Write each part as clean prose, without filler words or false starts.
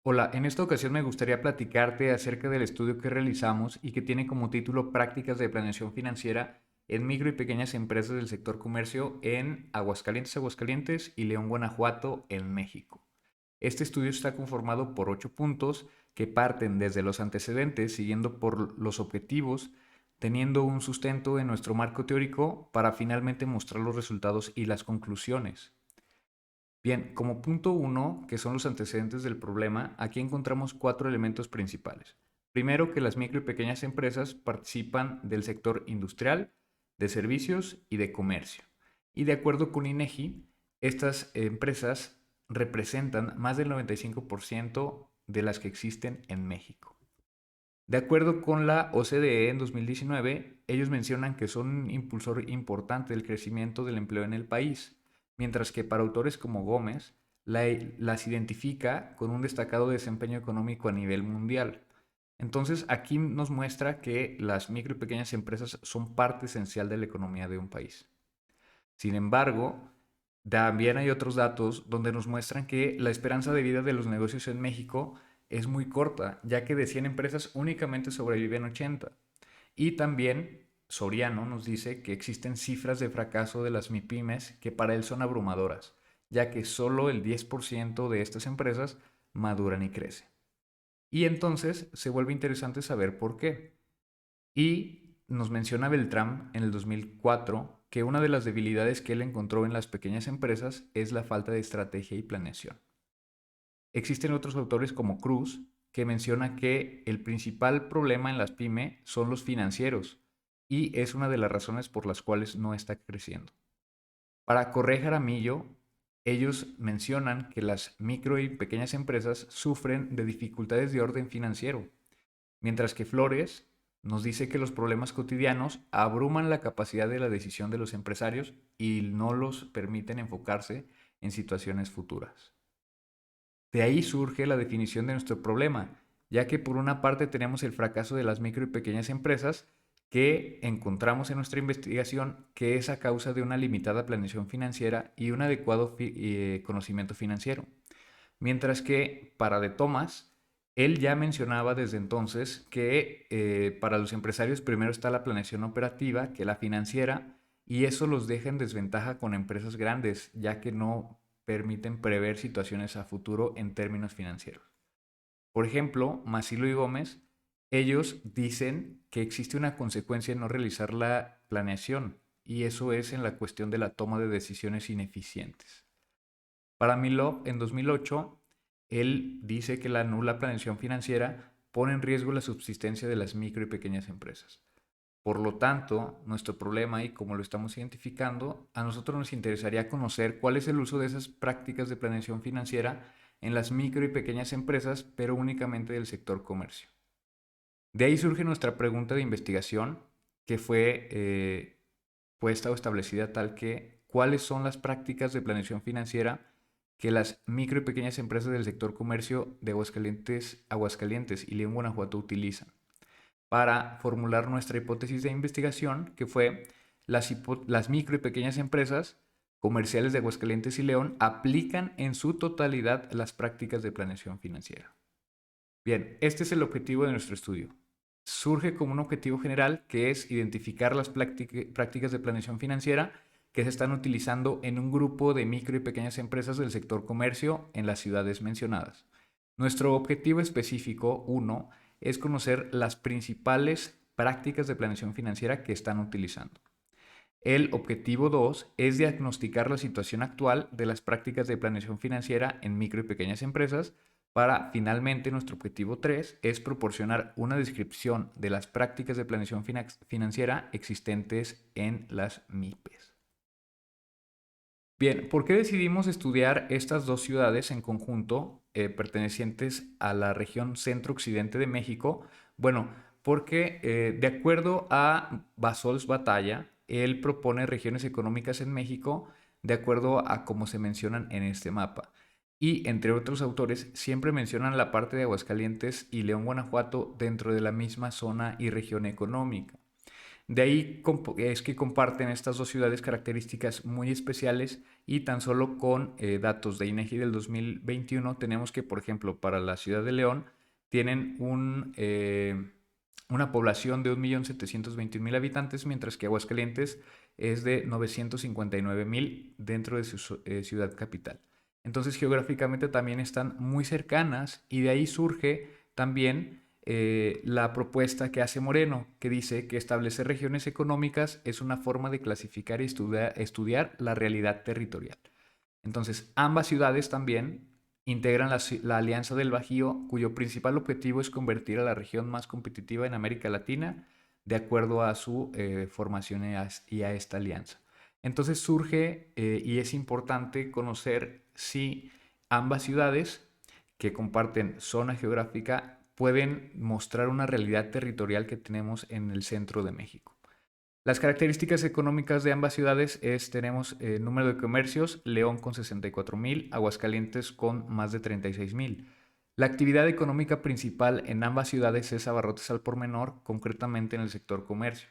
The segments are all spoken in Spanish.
Hola, en esta ocasión me gustaría platicarte acerca del estudio que realizamos y que tiene como título Prácticas de Planeación Financiera en micro y pequeñas empresas del sector comercio en Aguascalientes y León, Guanajuato, en México. Este estudio está conformado por 8 puntos que parten desde los antecedentes, siguiendo por los objetivos, teniendo un sustento en nuestro marco teórico para finalmente mostrar los resultados y las conclusiones. Bien, como punto uno, que son los antecedentes del problema, aquí encontramos 4 elementos principales. Primero, que las micro y pequeñas empresas participan del sector industrial, de servicios y de comercio. Y de acuerdo con INEGI, estas empresas representan más del 95% de las que existen en México. De acuerdo con la OCDE en 2019, ellos mencionan que son un impulsor importante del crecimiento del empleo en el país, mientras que para autores como Gómez las identifica con un destacado desempeño económico a nivel mundial. Entonces aquí nos muestra que las micro y pequeñas empresas son parte esencial de la economía de un país. Sin embargo, también hay otros datos donde nos muestran que la esperanza de vida de los negocios en México es muy corta, ya que de 100 empresas únicamente sobreviven 80. Y también Soriano nos dice que existen cifras de fracaso de las MIPYMES que para él son abrumadoras, ya que solo el 10% de estas empresas maduran y crecen. Y entonces se vuelve interesante saber por qué. Y nos menciona Beltrán en el 2004 que una de las debilidades que él encontró en las pequeñas empresas es la falta de estrategia y planeación. Existen otros autores como Cruz que menciona que el principal problema en las pyme son los financieros y es una de las razones por las cuales no está creciendo. Para Correa Jaramillo, ellos mencionan que las micro y pequeñas empresas sufren de dificultades de orden financiero, mientras que Flores nos dice que los problemas cotidianos abruman la capacidad de la decisión de los empresarios y no los permiten enfocarse en situaciones futuras. De ahí surge la definición de nuestro problema, ya que por una parte tenemos el fracaso de las micro y pequeñas empresas que encontramos en nuestra investigación que es a causa de una limitada planeación financiera y un adecuado conocimiento financiero. Mientras que para De Thomas, él ya mencionaba desde entonces que para los empresarios primero está la planeación operativa que la financiera y eso los deja en desventaja con empresas grandes, ya que no permiten prever situaciones a futuro en términos financieros. Por ejemplo, Masilo y Gómez, ellos dicen que existe una consecuencia en no realizar la planeación y eso es en la cuestión de la toma de decisiones ineficientes. Para Milov, en 2008, él dice que la nula planeación financiera pone en riesgo la subsistencia de las micro y pequeñas empresas. Por lo tanto, nuestro problema, y como lo estamos identificando, a nosotros nos interesaría conocer cuál es el uso de esas prácticas de planeación financiera en las micro y pequeñas empresas, pero únicamente del sector comercio. De ahí surge nuestra pregunta de investigación, que fue puesta o establecida tal que, ¿cuáles son las prácticas de planeación financiera que las micro y pequeñas empresas del sector comercio de Aguascalientes y León, Guanajuato utilizan? Para formular nuestra hipótesis de investigación, que fue las micro y pequeñas empresas comerciales de Aguascalientes y León aplican en su totalidad las prácticas de planeación financiera. Bien, este es el objetivo de nuestro estudio. Surge como un objetivo general que es identificar las prácticas de planeación financiera que se están utilizando en un grupo de micro y pequeñas empresas del sector comercio en las ciudades mencionadas. Nuestro objetivo específico, uno, es conocer las principales prácticas de planeación financiera que están utilizando. El objetivo 2 es diagnosticar la situación actual de las prácticas de planeación financiera en micro y pequeñas empresas para finalmente nuestro objetivo 3 es proporcionar una descripción de las prácticas de planeación financiera existentes en las MIPES. Bien, ¿por qué decidimos estudiar estas dos ciudades en conjunto pertenecientes a la región centro-occidente de México? Bueno, porque de acuerdo a Basols Batalla, él propone regiones económicas en México de acuerdo a cómo se mencionan en este mapa. Y entre otros autores siempre mencionan la parte de Aguascalientes y León, Guanajuato dentro de la misma zona y región económica. De ahí es que comparten estas dos ciudades características muy especiales y tan solo con datos de INEGI del 2021 tenemos que, por ejemplo, para la ciudad de León tienen una población de 1.721.000 habitantes, mientras que Aguascalientes es de 959.000 dentro de su ciudad capital. Entonces, geográficamente también están muy cercanas y de ahí surge también la propuesta que hace Moreno, que dice que establecer regiones económicas es una forma de clasificar y estudiar la realidad territorial. Entonces, ambas ciudades también integran la Alianza del Bajío, cuyo principal objetivo es convertir a la región más competitiva en América Latina, de acuerdo a su formación y a esta alianza. Entonces surge y es importante conocer si ambas ciudades que comparten zona geográfica pueden mostrar una realidad territorial que tenemos en el centro de México. Las características económicas de ambas ciudades tenemos número de comercios, León con 64.000, Aguascalientes con más de 36.000. La actividad económica principal en ambas ciudades es abarrotes al por menor, concretamente en el sector comercio.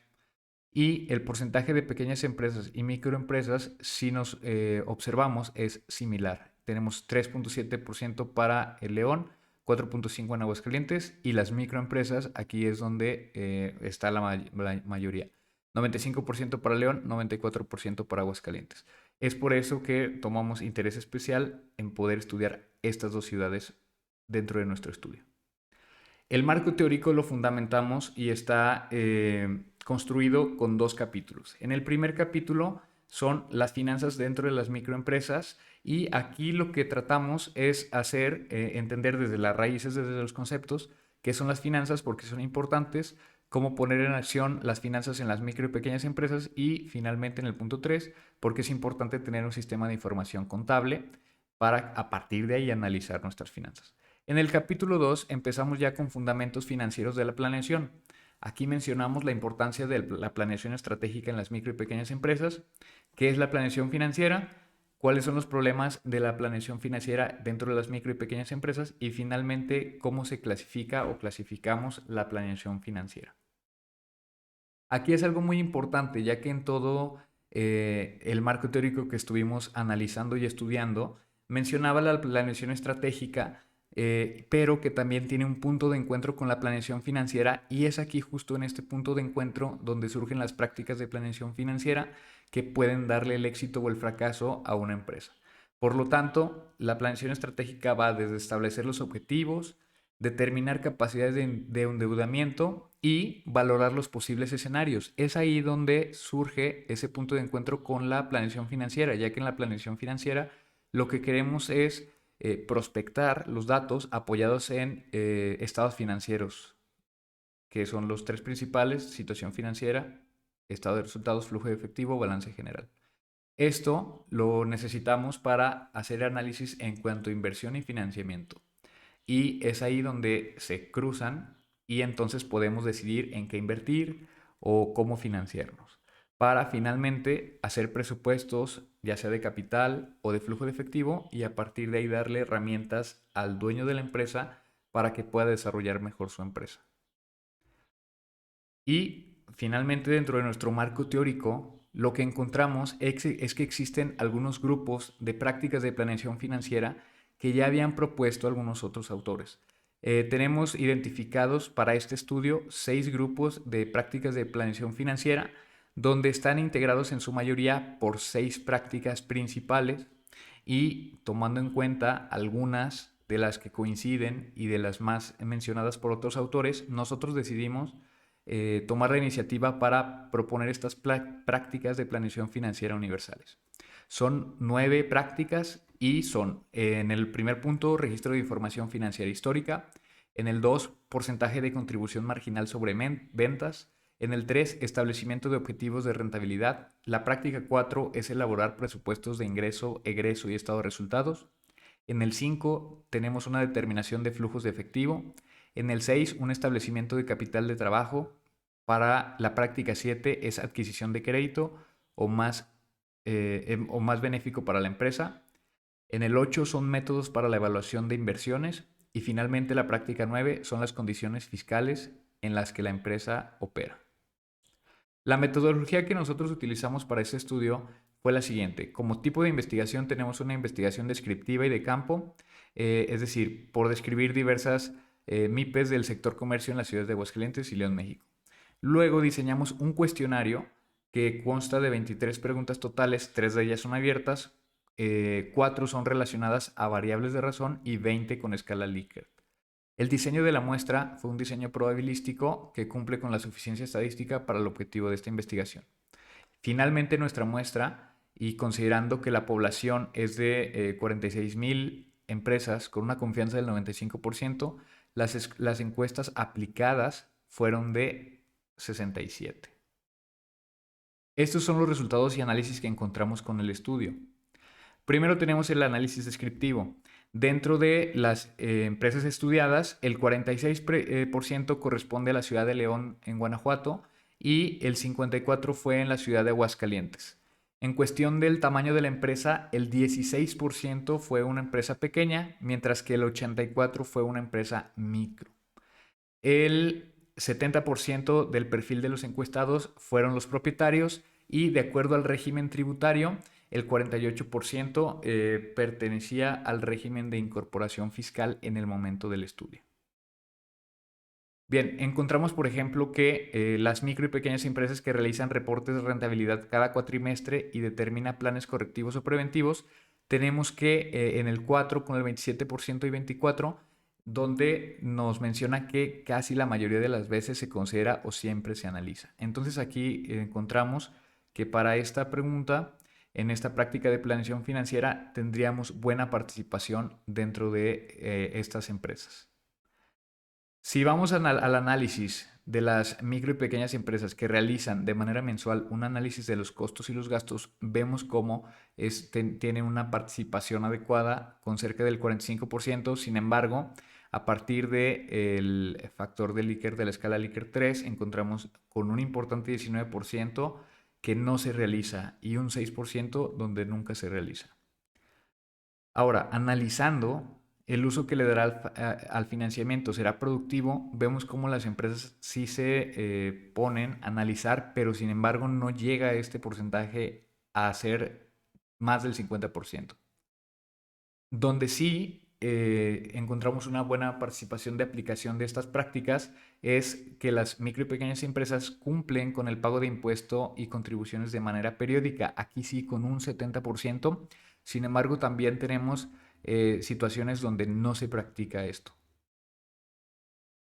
Y el porcentaje de pequeñas empresas y microempresas, si nos observamos, es similar. Tenemos 3.7% para el León, 4.5% en Aguascalientes, y las microempresas, aquí es donde está la mayoría. 95% para León, 94% para Aguascalientes. Es por eso que tomamos interés especial en poder estudiar estas dos ciudades dentro de nuestro estudio. El marco teórico lo fundamentamos y está construido con dos capítulos. En el primer capítulo son las finanzas dentro de las microempresas y aquí lo que tratamos es hacer entender desde las raíces, desde los conceptos, qué son las finanzas, por qué son importantes, cómo poner en acción las finanzas en las micro y pequeñas empresas y finalmente en el punto 3, por qué es importante tener un sistema de información contable para a partir de ahí analizar nuestras finanzas. En el capítulo 2 empezamos ya con fundamentos financieros de la planeación. Aquí mencionamos la importancia de la planeación estratégica en las micro y pequeñas empresas, qué es la planeación financiera, cuáles son los problemas de la planeación financiera dentro de las micro y pequeñas empresas y finalmente cómo se clasifica o clasificamos la planeación financiera. Aquí es algo muy importante, ya que en todo el marco teórico que estuvimos analizando y estudiando, mencionaba la planeación estratégica, pero que también tiene un punto de encuentro con la planeación financiera y es aquí justo en este punto de encuentro donde surgen las prácticas de planeación financiera que pueden darle el éxito o el fracaso a una empresa. Por lo tanto, la planeación estratégica va desde establecer los objetivos, determinar capacidades de endeudamiento y valorar los posibles escenarios. Es ahí donde surge ese punto de encuentro con la planeación financiera, ya que en la planeación financiera lo que queremos es prospectar los datos apoyados en estados financieros, que son los tres principales: situación financiera, estado de resultados, flujo de efectivo, balance general. Esto lo necesitamos para hacer análisis en cuanto a inversión y financiamiento. Y es ahí donde se cruzan y entonces podemos decidir en qué invertir o cómo financiarnos para finalmente hacer presupuestos ya sea de capital o de flujo de efectivo y a partir de ahí darle herramientas al dueño de la empresa para que pueda desarrollar mejor su empresa. Y finalmente dentro de nuestro marco teórico lo que encontramos es que existen algunos grupos de prácticas de planeación financiera que ya habían propuesto algunos otros autores. Tenemos identificados para este estudio 6 grupos de prácticas de planeación financiera, donde están integrados en su mayoría por 6 prácticas principales y tomando en cuenta algunas de las que coinciden y de las más mencionadas por otros autores, nosotros decidimos tomar la iniciativa para proponer estas prácticas de planeación financiera universales. Son 9 prácticas y son, en el primer punto, registro de información financiera histórica; en el 2, porcentaje de contribución marginal sobre ventas; en el 3, establecimiento de objetivos de rentabilidad; la práctica 4 es elaborar presupuestos de ingreso, egreso y estado de resultados; en el 5 tenemos una determinación de flujos de efectivo; en el 6, un establecimiento de capital de trabajo; para la práctica 7 es adquisición de crédito o más benéfico para la empresa; en el 8 son métodos para la evaluación de inversiones y finalmente la práctica 9 son las condiciones fiscales en las que la empresa opera. La metodología que nosotros utilizamos para este estudio fue la siguiente. Como tipo de investigación tenemos una investigación descriptiva y de campo, es decir, por describir diversas MIPES del sector comercio en las ciudades de Aguascalientes y León, México. Luego diseñamos un cuestionario que consta de 23 preguntas totales, 3 de ellas son abiertas, 4 son relacionadas a variables de razón y 20 con escala Likert. El diseño de la muestra fue un diseño probabilístico que cumple con la suficiencia estadística para el objetivo de esta investigación. Finalmente, nuestra muestra, y considerando que la población es de 46,000 empresas con una confianza del 95%, las encuestas aplicadas fueron de 67. Estos son los resultados y análisis que encontramos con el estudio. Primero tenemos el análisis descriptivo. Dentro de las empresas estudiadas, el 46% corresponde a la ciudad de León, en Guanajuato, y el 54% fue en la ciudad de Aguascalientes. En cuestión del tamaño de la empresa, el 16% fue una empresa pequeña, mientras que el 84% fue una empresa micro. El 70% del perfil de los encuestados fueron los propietarios y, de acuerdo al régimen tributario, el 48% pertenecía al régimen de incorporación fiscal en el momento del estudio. Bien, encontramos, por ejemplo, que las micro y pequeñas empresas que realizan reportes de rentabilidad cada cuatrimestre y determinan planes correctivos o preventivos, tenemos que en el 4 con el 27% y 24%, donde nos menciona que casi la mayoría de las veces se considera o siempre se analiza. Entonces aquí encontramos que para esta pregunta, en esta práctica de planeación financiera, tendríamos buena participación dentro de estas empresas. Si vamos al análisis de las micro y pequeñas empresas que realizan de manera mensual un análisis de los costos y los gastos, vemos cómo tiene una participación adecuada con cerca del 45%. Sin embargo, a partir del factor de Likert de la escala Likert 3, encontramos con un importante 19% que no se realiza y un 6% donde nunca se realiza. Ahora, analizando el uso que le dará al financiamiento será productivo, vemos cómo las empresas sí se ponen a analizar, pero sin embargo no llega este porcentaje a ser más del 50%. Donde sí encontramos una buena participación de aplicación de estas prácticas es que las micro y pequeñas empresas cumplen con el pago de impuesto y contribuciones de manera periódica, aquí sí con un 70%. Sin embargo, también tenemos situaciones donde no se practica esto.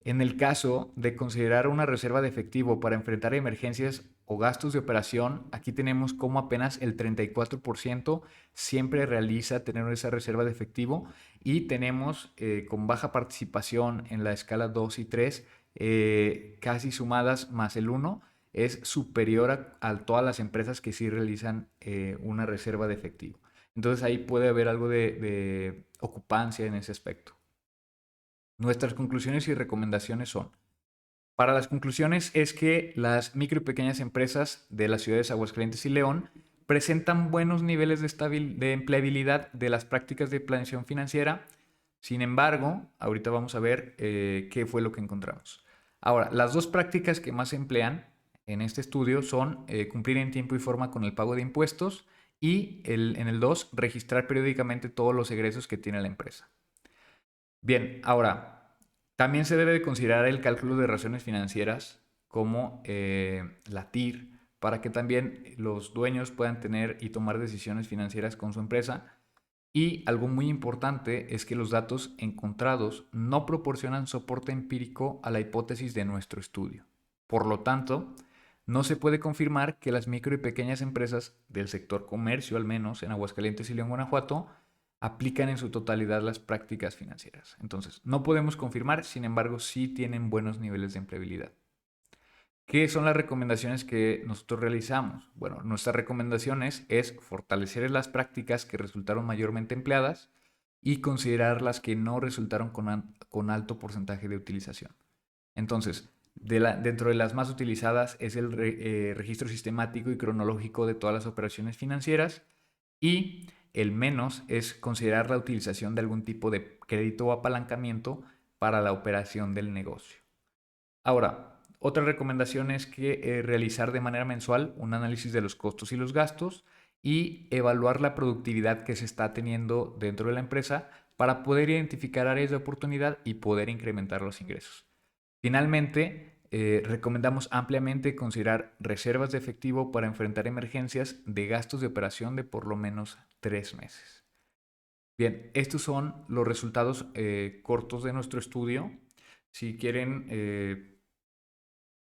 En el caso de considerar una reserva de efectivo para enfrentar emergencias o gastos de operación, aquí tenemos como apenas el 34% siempre realiza tener esa reserva de efectivo y tenemos con baja participación en la escala 2 y 3, casi sumadas más el 1, es superior a todas las empresas que sí realizan una reserva de efectivo. Entonces ahí puede haber algo de ocupancia en ese aspecto. Nuestras conclusiones y recomendaciones son: para las conclusiones es que las micro y pequeñas empresas de las ciudades Aguascalientes y León presentan buenos niveles de empleabilidad de las prácticas de planeación financiera. Sin embargo, ahorita vamos a ver qué fue lo que encontramos. Ahora, las dos prácticas que más se emplean en este estudio son cumplir en tiempo y forma con el pago de impuestos y en el 2, registrar periódicamente todos los egresos que tiene la empresa. Bien, ahora, también se debe de considerar el cálculo de razones financieras como la TIR, para que también los dueños puedan tener y tomar decisiones financieras con su empresa. Y algo muy importante es que los datos encontrados no proporcionan soporte empírico a la hipótesis de nuestro estudio. Por lo tanto, no se puede confirmar que las micro y pequeñas empresas del sector comercio, al menos en Aguascalientes y León, Guanajuato, aplican en su totalidad las prácticas financieras. Entonces, no podemos confirmar, sin embargo, sí tienen buenos niveles de empleabilidad. ¿Qué son las recomendaciones que nosotros realizamos? Bueno, nuestras recomendaciones es fortalecer las prácticas que resultaron mayormente empleadas y considerar las que no resultaron con alto porcentaje de utilización. Entonces, dentro de las más utilizadas es el registro sistemático y cronológico de todas las operaciones financieras, y el menos es considerar la utilización de algún tipo de crédito o apalancamiento para la operación del negocio. Ahora, otra recomendación es que realizar de manera mensual un análisis de los costos y los gastos y evaluar la productividad que se está teniendo dentro de la empresa para poder identificar áreas de oportunidad y poder incrementar los ingresos. Finalmente, recomendamos ampliamente considerar reservas de efectivo para enfrentar emergencias de gastos de operación de por lo menos 3 meses. Bien, estos son los resultados cortos de nuestro estudio. Si quieren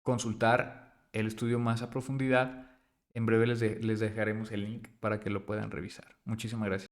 consultar el estudio más a profundidad, en breve les dejaremos el link para que lo puedan revisar. Muchísimas gracias.